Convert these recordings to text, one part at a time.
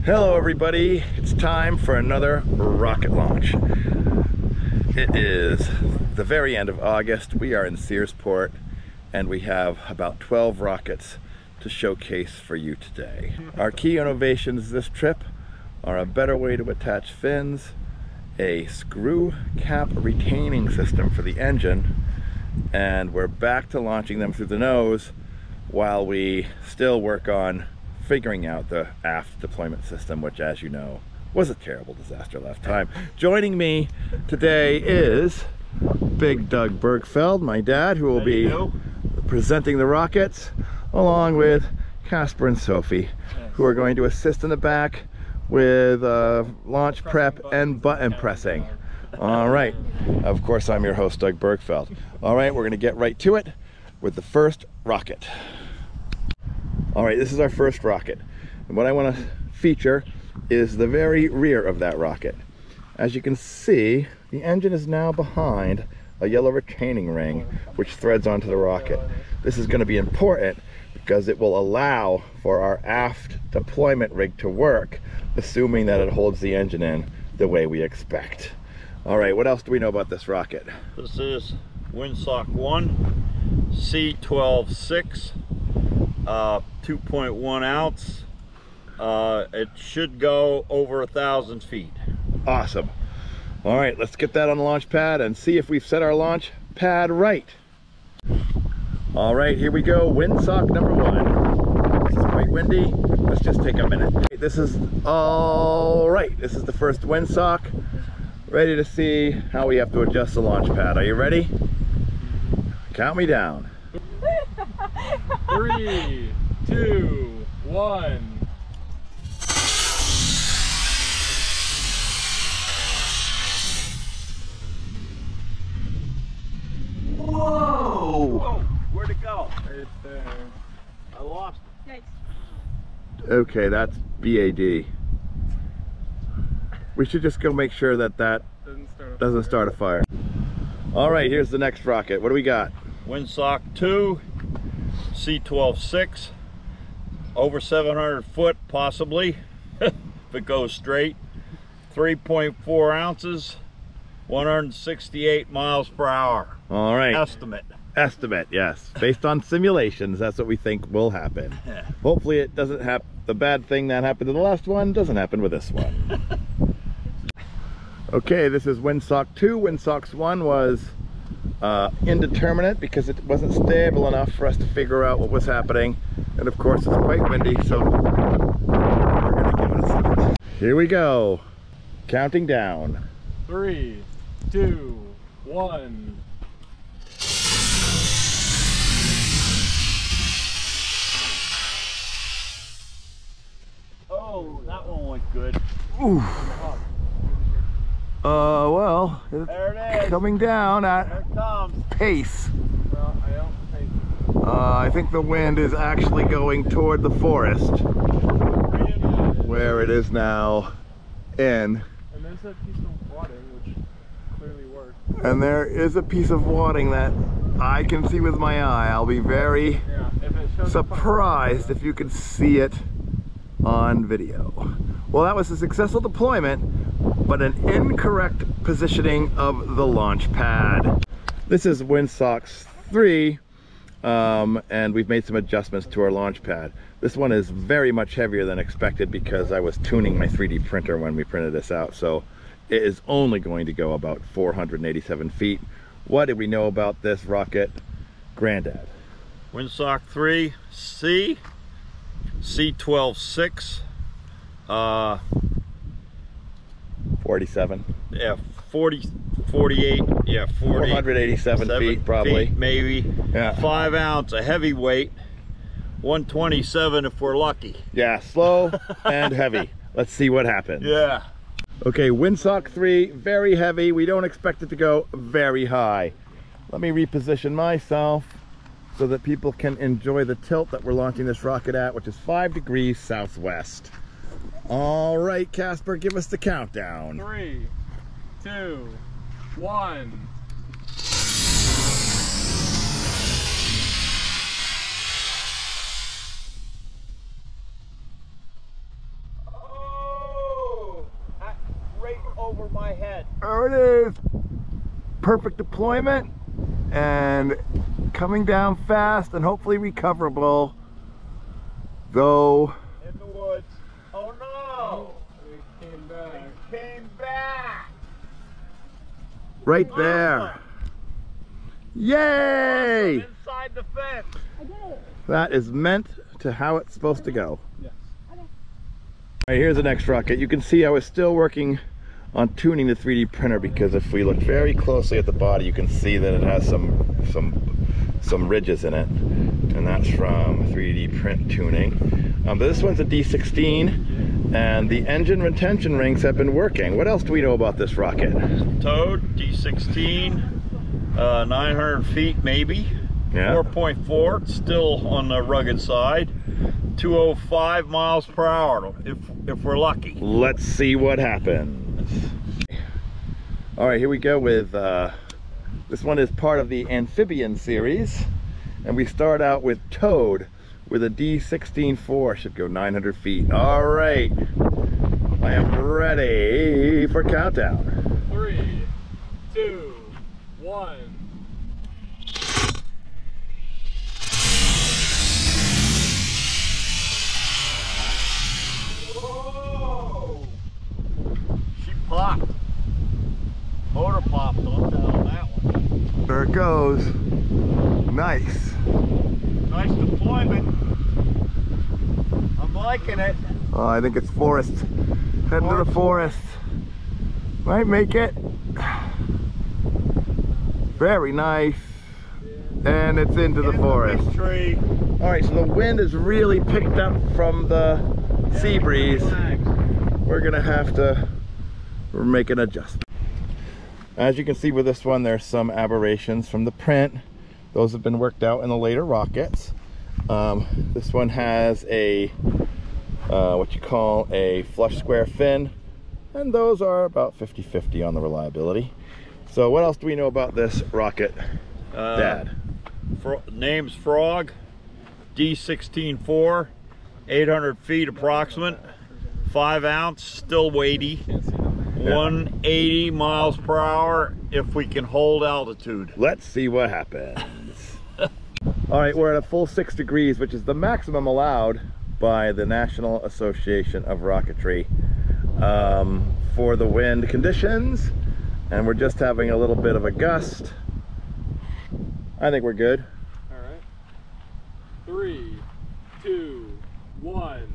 Hello everybody, it's time for another rocket launch. It is the very end of August. We are in Searsport and we have about 12 rockets to showcase for you today. Our key innovations this trip are a better way to attach fins, a screw cap retaining system for the engine, and we're back to launching them through the nose while we still work on figuring out the aft deployment system, which, as you know, was a terrible disaster last time. Joining me today is Big Doug Bergfeld, my dad, who will be presenting the rockets, along with Casper and Sophie, who are going to assist in the back with launch prep and button pressing. All right, of course I'm your host, Doug Bergfeld. All right, we're gonna get right to it with the first rocket. All right, this is our first rocket. And what I want to feature is the very rear of that rocket. As you can see, the engine is now behind a yellow retaining ring, which threads onto the rocket. This is going to be important because it will allow for our aft deployment rig to work, assuming that it holds the engine in the way we expect. All right, what else do we know about this rocket? This is Windsock 1, C12-6. 2.1 ounce. It should go over 1,000 feet. Awesome. All right, let's get that on the launch pad and see if we've set our launch pad right. All right, here we go. Windsock number 1. This is quite windy. Let's just take a minute. This is all right. This is the first windsock. Ready to see how we have to adjust the launch pad. Are you ready? Count me down. 3, 2, 1. Whoa! Oh, where'd it go? Right there. I lost Yikes. Okay, that's BAD. We should just go make sure that that doesn't start a fire. All right, here's the next rocket. What do we got? Windsock 2, C12-6, over 700 foot possibly, if it goes straight. 3.4 ounces, 168 miles per hour. All right. Estimate, yes. Based on simulations, that's what we think will happen. Yeah. Hopefully it doesn't happen. The bad thing that happened to the last one doesn't happen with this one. Okay, this is Windsock 2. Windsock 1 was indeterminate because it wasn't stable enough for us to figure out what was happening, and of course it's quite windy, so we're gonna give it a second. Here we go, counting down. 3, 2, 1. Oh, that one went good. Ooh. Well, There it is. coming down There at it comes. pace. Well, I don't think. I think the wind is actually going toward the forest, where it is now in. And there's a piece of water which clearly works. And there is a piece of wadding that I can see with my eye. I'll be very Yeah, if it shows surprised if you can see it on video. Well, that was a successful deployment, but an incorrect positioning of the launch pad. This is Windsock 3, and we've made some adjustments to our launch pad. This one is very much heavier than expected because I was tuning my 3D printer when we printed this out, so it is only going to go about 487 feet. What did we know about this rocket, Granddad? Windsock 3, C12-6. 47. Yeah, 48, yeah, 40. 487 feet, probably. Feet, maybe. Yeah. 5 ounce, a heavyweight. 127 if we're lucky. Yeah, slow and heavy. Let's see what happens. Yeah. Okay, Windsock 3, very heavy. We don't expect it to go very high. Let me reposition myself so that people can enjoy the tilt that we're launching this rocket at, which is 5 degrees southwest. All right, Casper, give us the countdown. 3, 2, 1. my head. There it is. Perfect deployment and coming down fast and hopefully recoverable. Though In the woods. Oh no! It came back. It came back! right there. Yay! Inside the fence. I did it. That is meant to how it's supposed to go. Yes. Okay. All right, here's the next rocket. You can see I was still working on tuning the 3D printer because if we look very closely at the body, you can see that it has some ridges in it, and that's from 3D print tuning. But this one's a D16, and the engine retention rings have been working. What else do we know about this rocket? Towed, D16, 900 feet maybe. Yeah. 4.4, still on the rugged side. 205 miles per hour if we're lucky. Let's see what happens. All right, here we go with this one is part of the amphibian series, and we start out with towed with a D16-4. Should go 900 feet. All right, I am ready for countdown. 3, 2, 1. Whoa! She popped. Motor popped on that one. There it goes. Nice. Nice deployment. I'm liking it. Oh, I think it's forest. Heading to the forest. Might make it. Very nice. And it's into the forest. Big tree. All right, so the wind is really picked up from the sea breeze. We're gonna have to make an adjustment. As you can see with this one, there's some aberrations from the print. Those have been worked out in the later rockets. This one has a what you call a flush square fin, and those are about 50-50 on the reliability. So what else do we know about this rocket, Dad? Name's Frog, D16-4, 800 feet approximate, 5 ounce, still weighty, 180 miles per hour if we can hold altitude. Let's see what happens. All right, we're at a full 6 degrees, which is the maximum allowed by the National Association of Rocketry for the wind conditions, and we're just having a little bit of a gust. I think we're good. All right. 3, 2, 1.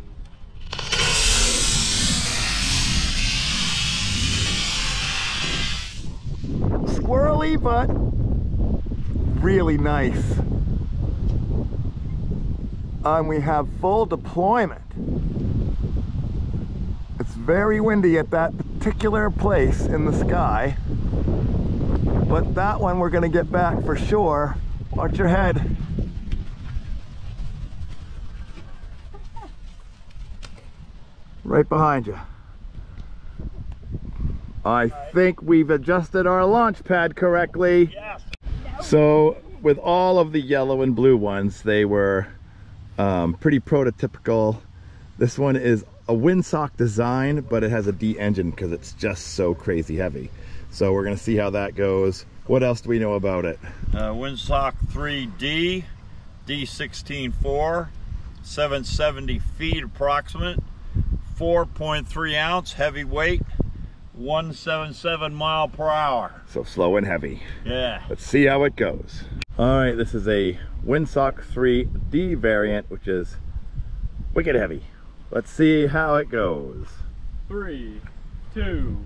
Squirrely, but really nice. And we have full deployment. It's very windy at that particular place in the sky, but that one we're gonna get back for sure. Watch your head. Right behind you. I think we've adjusted our launch pad correctly. Yes. So with all of the yellow and blue ones, they were pretty prototypical. This one is a windsock design, but it has a D engine because it's just so crazy heavy. So we're gonna see how that goes. What else do we know about it? Windsock 3D, D16-4, 770 feet approximate, 4.3 ounce, heavy weight, 177 mile per hour. So slow and heavy. Yeah. Let's see how it goes. All right, this is a Windsock 3D variant, which is wicked heavy. Let's see how it goes. 3, 2,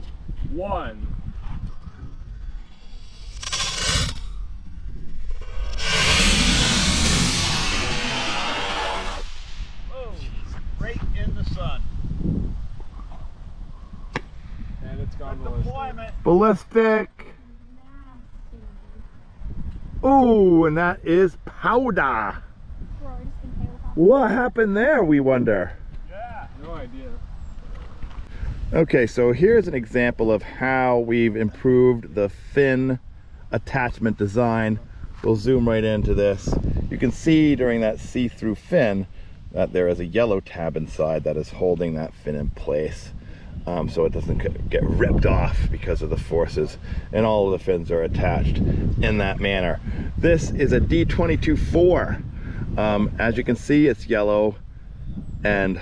1. Oh, right in the sun. And it's gone Good deployment. Ballistic. Ooh, and that is powder. What happened there, we wonder? Yeah. No idea. Okay, so here's an example of how we've improved the fin attachment design. We'll zoom right into this. You can see during that see-through fin that there is a yellow tab inside that is holding that fin in place. so it doesn't get ripped off because of the forces, and all of the fins are attached in that manner. This is a D22-4. As you can see, it's yellow and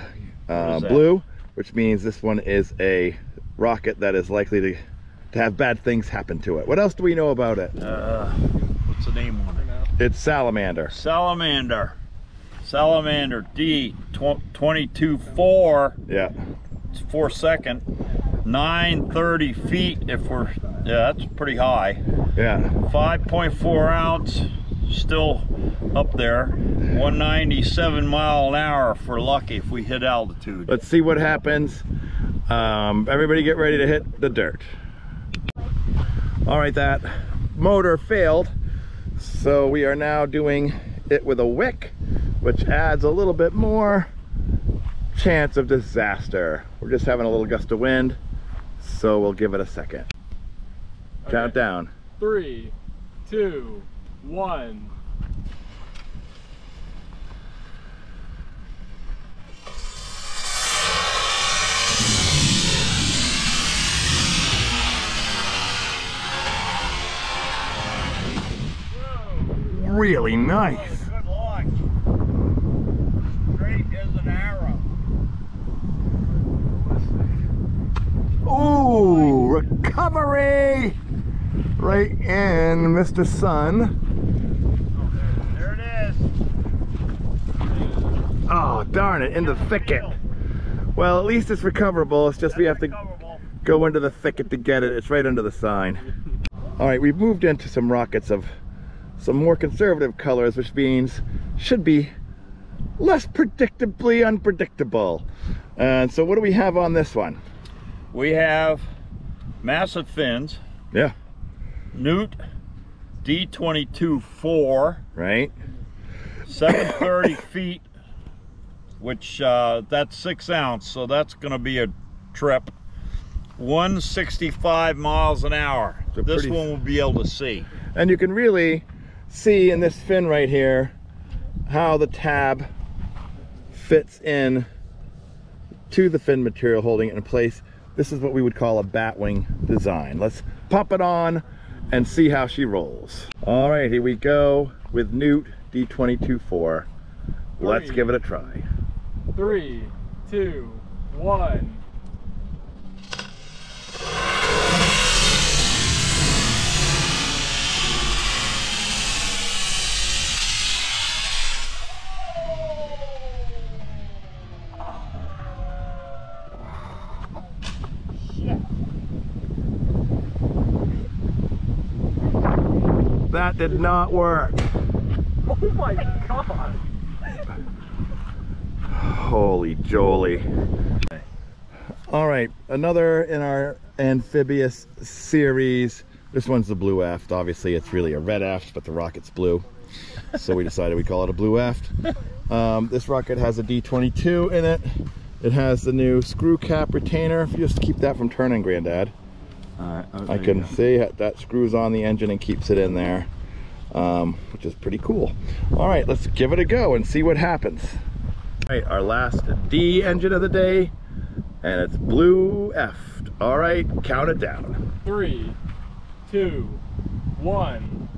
blue, which means this one is a rocket that is likely to have bad things happen to it. What else do we know about it? What's the name on it? It's Salamander. Salamander D22-4. Yeah. It's 4-second. 930 feet if we're, yeah, that's pretty high. Yeah. 5.4 ounce, still up there. 197 mile an hour if we're lucky, if we hit altitude. Let's see what happens. Everybody get ready to hit the dirt. All right, that motor failed, so we are now doing it with a wick, which adds a little bit more chance of disaster. We're just having a little gust of wind, so we'll give it a second. Okay. Count down. 3, 2, 1. Really nice. Good launch. Straight as an arrow. Ooh, recovery! Right in Mr. Sun. There it is. Oh, darn it, in the thicket. Well, at least it's recoverable. It's just we have to go into the thicket to get it. It's right under the sign. All right, we've moved into some rockets of some more conservative colors, which means should be less predictably unpredictable. And so what do we have on this one? We have massive fins. Yeah. Newt D22-4. Right. 730 feet, which that's 6 ounce, so that's gonna be a trip. 165 miles an hour. So this one we'll be able to see. And you can really see in this fin right here how the tab fits in to the fin material, holding it in place. This is what we would call a batwing design. Let's pop it on and see how she rolls. All right, here we go with Newt D22-4. Let's give it a try. 3, 2, 1. That did not work. Oh my God. Holy jolly. All right, another in our amphibious series. This one's the blue aft. Obviously it's really a red aft, but the rocket's blue, so we decided we call it a blue aft. This rocket has a D22 in it. It has the new screw cap retainer. If you just keep that from turning, Granddad. I can see that screws on the engine and keeps it in there, which is pretty cool. All right, let's give it a go and see what happens. All right, our last D engine of the day, and it's blue effed. All right, count it down. 3, 2, 1.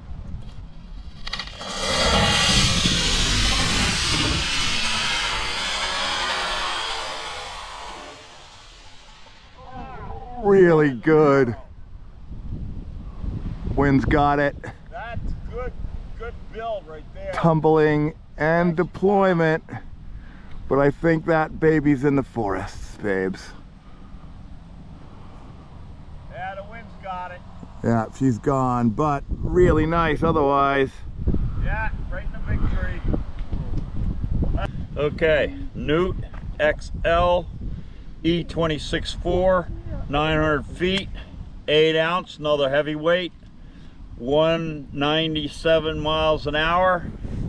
Really good. Wind's got it. That's good build right there. Tumbling and deployment. But I think that baby's in the forests, babes. Yeah, the wind's got it. Yeah, she's gone, but really nice otherwise. Yeah, right in the big tree. Okay, Newt XL E26-4, 900 feet, 8 ounce, another heavyweight, 197 miles an hour,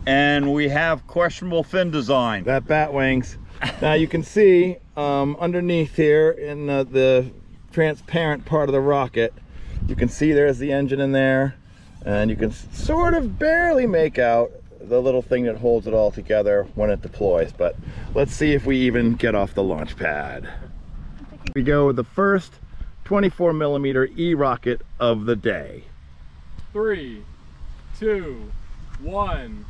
and we have questionable fin design. That bat wings. Now you can see underneath here in the transparent part of the rocket, you can see there's the engine in there, and you can sort of barely make out the little thing that holds it all together when it deploys. But let's see if we even get off the launch pad. We go with the first 24 millimeter E-rocket of the day. 3, 2, 1.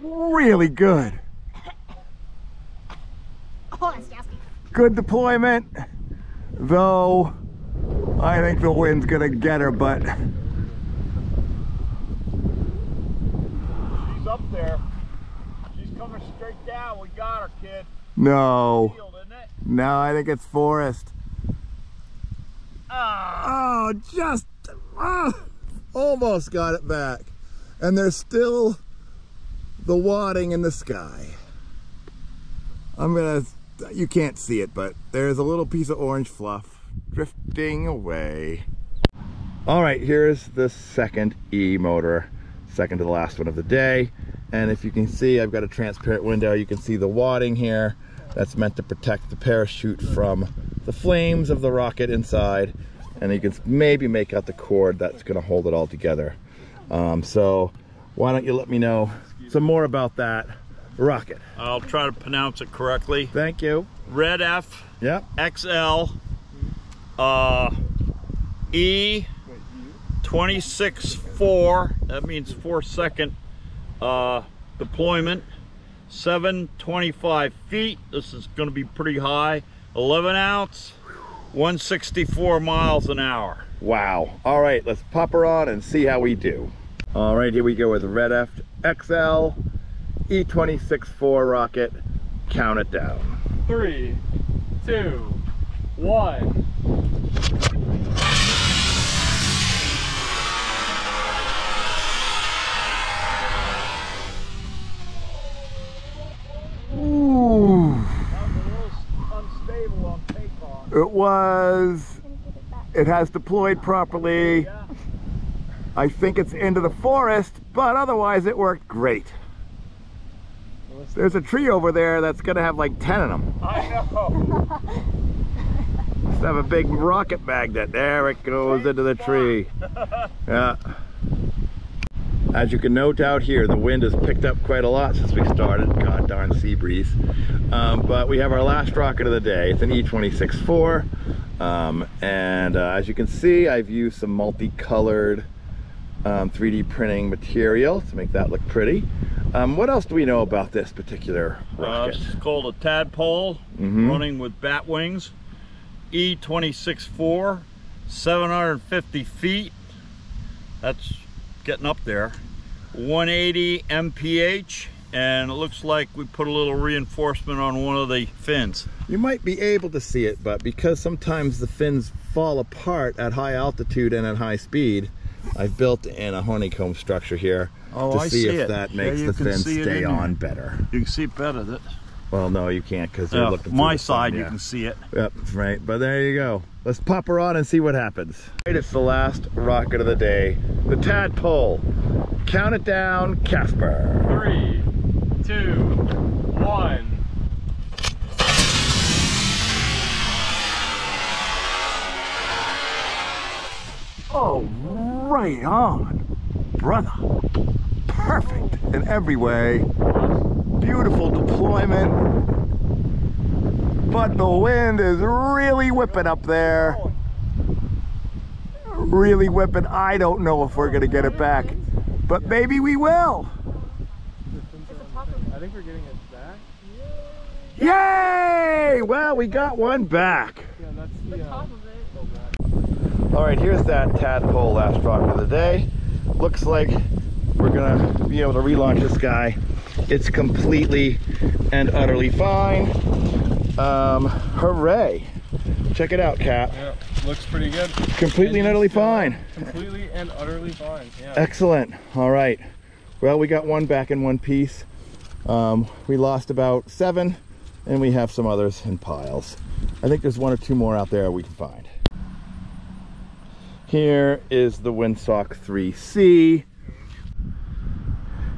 Really good. Oh, that's nasty. Good deployment, though I think the wind's gonna get her, but She's up there. She's coming straight down. We got her, kid. no. Field, isn't it? No, I think it's Forest. Ah. Oh, just almost got it back. And there's still the wadding in the sky. You can't see it, but there's a little piece of orange fluff drifting away. All right, here's the second E motor, second to the last one of the day. And if you can see, I've got a transparent window. You can see the wadding here. That's meant to protect the parachute from the flames of the rocket inside. And you can maybe make out the cord that's gonna hold it all together. So why don't you let me know some more about that rocket. I'll try to pronounce it correctly. Thank you. Red F. Yep. XL. E. 26.4. That means 4-second deployment. 725 feet. This is going to be pretty high. 11 ounce. 164 miles an hour. Wow. All right, let's pop her on and see how we do. All right, here we go with the Red F XL E26.4 rocket. Count it down. 3, 2, 1. Ooh. That was a little unstable on takeoff. It was. It has deployed properly. Yeah. I think it's into the forest, but otherwise it worked great. There's a tree over there that's gonna have like 10 of them. I know. Let's have a big rocket magnet. There it goes into the tree. Yeah. As you can note out here, the wind has picked up quite a lot since we started. God darn sea breeze. But we have our last rocket of the day. It's an E26.4. As you can see, I've used some multicolored 3D printing material to make that look pretty. What else do we know about this particular rocket? It's called a tadpole, running with bat wings. E26.4, 750 feet. That's getting up there. 180 mph, and it looks like we put a little reinforcement on one of the fins. You might be able to see it, but because sometimes the fins fall apart at high altitude and at high speed, I've built in a honeycomb structure here to see if that makes the fins stay on better. You can see it better. Well, no, you can't because they're looking through my the sun, side, yeah. you can see it. Yep, right. But there you go. Let's pop her on and see what happens. Right, it's the last rocket of the day, the tadpole. Count it down, Casper. 3, 2, 1. Oh, right on, brother. Perfect in every way. Beautiful deployment. But the wind is really whipping up there. Really whipping. I don't know if we're gonna get it back, but maybe we will. I think we're getting it back. Yay! Well, we got one back. Yeah, that's the Top of it. All right, here's that tadpole last rocket of the day. Looks like we're gonna be able to relaunch this guy. It's completely and utterly fine. Hooray. Check it out, Cap. Yeah, looks pretty good. Completely and utterly fine. Completely and utterly fine. Yeah. Excellent. All right. Well, we got one back in one piece. We lost about 7, and we have some others in piles. I think there's 1 or 2 more out there we can find. Here is the Windsock 3C.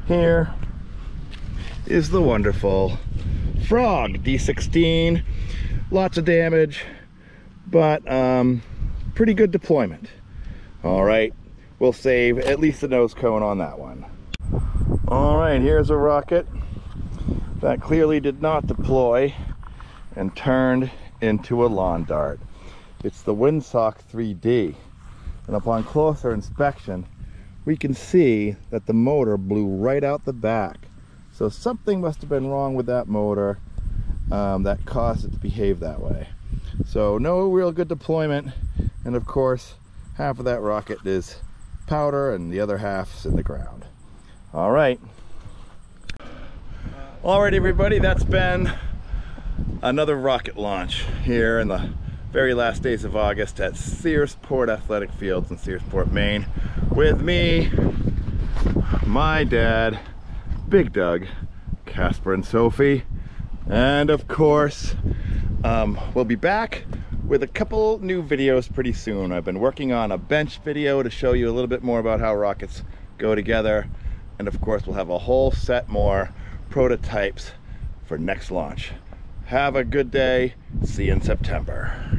Here is the wonderful Frog D16. Lots of damage, but pretty good deployment. All right, we'll save at least the nose cone on that one. All right, here's a rocket that clearly did not deploy and turned into a lawn dart. It's the Windsock 3D, and upon closer inspection we can see that the motor blew right out the back. So something must have been wrong with that motor that caused it to behave that way. So no real good deployment, and of course half of that rocket is powder and the other half's in the ground. All right, everybody, that's been another rocket launch here in the very last days of August at Searsport Athletic Fields in Searsport, Maine, with me, my dad, Big Doug, Casper and Sophie, and of course we'll be back with a couple new videos pretty soon. I've been working on a bench video to show you a little bit more about how rockets go together, and of course we'll have a whole set more prototypes for next launch. Have a good day. See you in September.